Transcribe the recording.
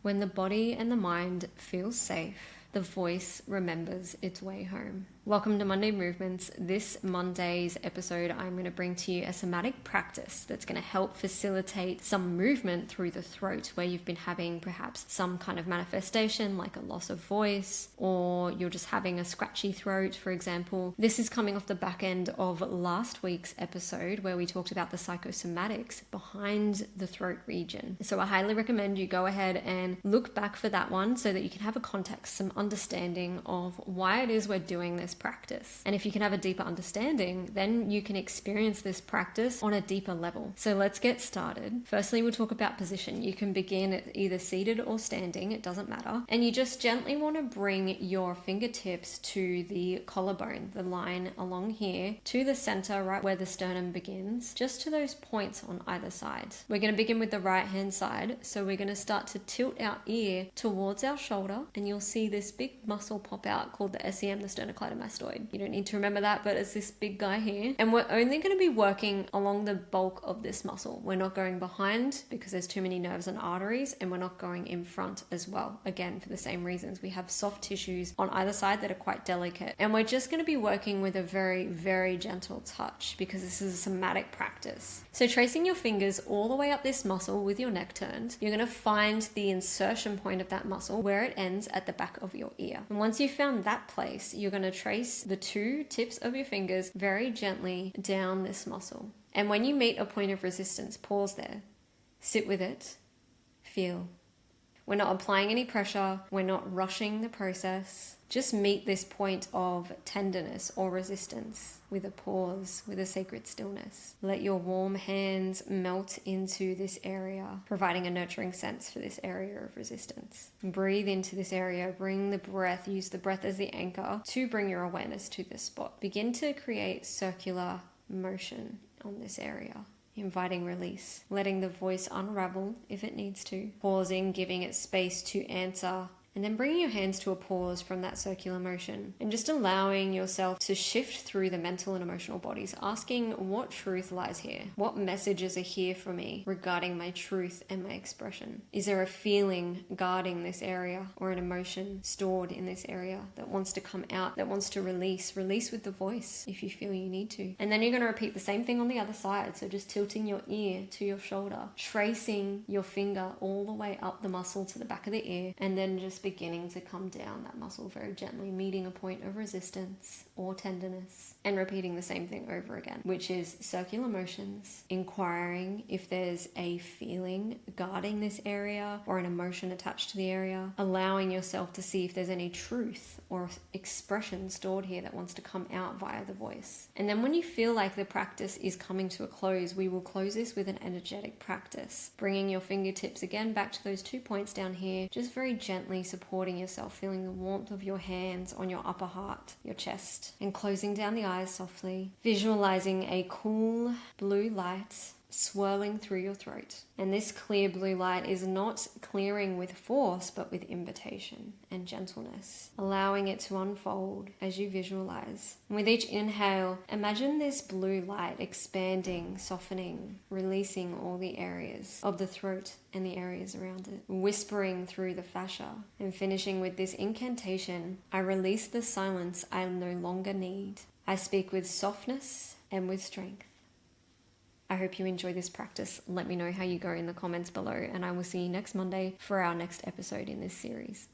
When the body and the mind feel safe, the voice remembers its way home. Welcome to Monday Movements. This Monday's episode, I'm going to bring to you a somatic practice that's going to help facilitate some movement through the throat where you've been having perhaps some kind of manifestation like a loss of voice, or you're just having a scratchy throat, for example. This is coming off the back end of last week's episode where we talked about the psychosomatics behind the throat region. So I highly recommend you go ahead and look back for that one so that you can have a context, some understanding of why it is we're doing this practice. And if you can have a deeper understanding, then you can experience this practice on a deeper level. So let's get started. Firstly, we'll talk about position. You can begin at either seated or standing, it doesn't matter. And you just gently want to bring your fingertips to the collarbone, the line along here, to the center, right where the sternum begins, just to those points on either side. We're going to begin with the right hand side. So we're going to start to tilt our ear towards our shoulder, and you'll see this big muscle pop out called the SEM, the sternocleidomastoid. You don't need to remember that, but it's this big guy here. And we're only going to be working along the bulk of this muscle. We're not going behind because there's too many nerves and arteries, and we're not going in front as well. Again, for the same reasons. We have soft tissues on either side that are quite delicate. And we're just going to be working with a very, very gentle touch because this is a somatic practice. So tracing your fingers all the way up this muscle with your neck turned, you're going to find the insertion point of that muscle where it ends at the back of your ear. And once you've found that place, you're going to trace the two tips of your fingers very gently down this muscle. And when you meet a point of resistance, pause there, sit with it, feel. We're not applying any pressure, we're not rushing the process. Just meet this point of tenderness or resistance with a pause, with a sacred stillness. Let your warm hands melt into this area, providing a nurturing sense for this area of resistance. Breathe into this area, bring the breath, use the breath as the anchor to bring your awareness to this spot. Begin to create circular motion on this area. Inviting release, letting the voice unravel if it needs to, pausing, giving it space to answer, and then bringing your hands to a pause from that circular motion and just allowing yourself to shift through the mental and emotional bodies, asking what truth lies here? What messages are here for me regarding my truth and my expression? Is there a feeling guarding this area or an emotion stored in this area that wants to come out, that wants to release? Release with the voice if you feel you need to. And then you're going to repeat the same thing on the other side. So just tilting your ear to your shoulder, tracing your finger all the way up the muscle to the back of the ear, and then just beginning to come down that muscle very gently, meeting a point of resistance or tenderness, and repeating the same thing over again, which is circular motions, inquiring if there's a feeling guarding this area or an emotion attached to the area, allowing yourself to see if there's any truth or expression stored here that wants to come out via the voice. And then when you feel like the practice is coming to a close, we will close this with an energetic practice, bringing your fingertips again back to those 2 points down here, just very gently supporting yourself, feeling the warmth of your hands on your upper heart, your chest, and closing down the eyes softly, visualizing a cool blue light swirling through your throat. And this clear blue light is not clearing with force, but with invitation and gentleness, allowing it to unfold as you visualize. And with each inhale, imagine this blue light expanding, softening, releasing all the areas of the throat and the areas around it, whispering through the fascia, and finishing with this incantation: I release the silence I no longer need. I speak with softness and with strength. I hope you enjoy this practice. Let me know how you go in the comments below, and I will see you next Monday for our next episode in this series.